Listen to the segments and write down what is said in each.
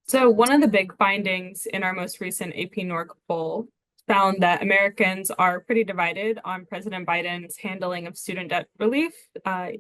So one of the big findings in our most recent AP-NORC poll found that Americans are pretty divided on President Biden's handling of student debt relief,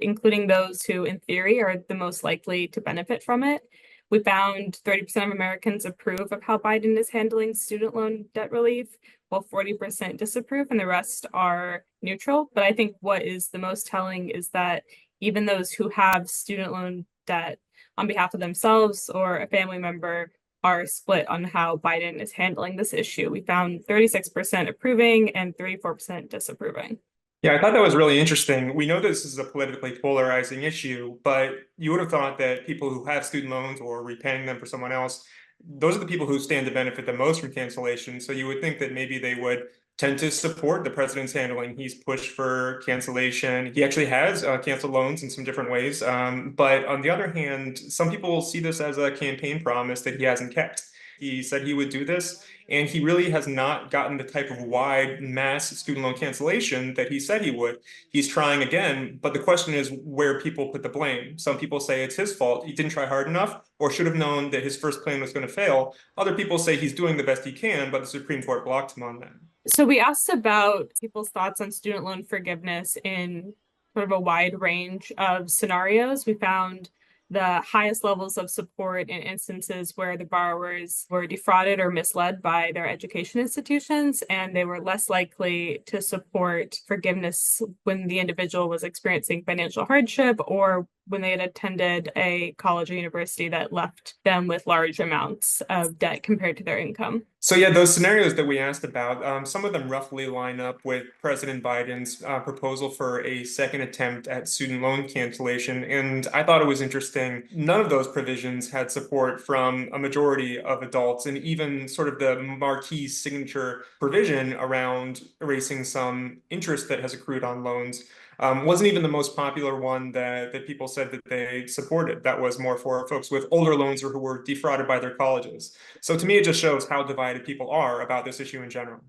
including those who, in theory, are the most likely to benefit from it. We found 30% of Americans approve of how Biden is handling student loan debt relief, while 40% disapprove, and the rest are neutral. But I think what is the most telling is that even those who have student loan debt on behalf of themselves or a family member are split on how Biden is handling this issue. We found 36% approving and 34% disapproving. Yeah, I thought that was really interesting. We know this is a politically polarizing issue, but you would have thought that people who have student loans or repaying them for someone else, those are the people who stand to benefit the most from cancellation. So you would think that maybe they would tend to support the president's handling. He's pushed for cancellation. He actually has canceled loans in some different ways. But on the other hand, some people see this as a campaign promise that he hasn't kept. He said he would do this, and he really has not gotten the type of wide mass student loan cancellation that he said he would. He's trying again, but the question is where people put the blame. Some people say it's his fault. He didn't try hard enough or should have known that his first plan was going to fail. Other people say he's doing the best he can, but the Supreme Court blocked him on that. So we asked about people's thoughts on student loan forgiveness in sort of a wide range of scenarios. We found the highest levels of support in instances where the borrowers were defrauded or misled by their education institutions, and they were less likely to support forgiveness when the individual was experiencing financial hardship or when they had attended a college or university that left them with large amounts of debt compared to their income. So yeah, those scenarios that we asked about, some of them roughly line up with President Biden's proposal for a second attempt at student loan cancellation. And I thought it was interesting. None of those provisions had support from a majority of adults, and even sort of the marquee signature provision around erasing some interest that has accrued on loans. Wasn't even the most popular one that people said that they supported. That was more for folks with older loans or who were defrauded by their colleges. So to me, it just shows how divided people are about this issue in general.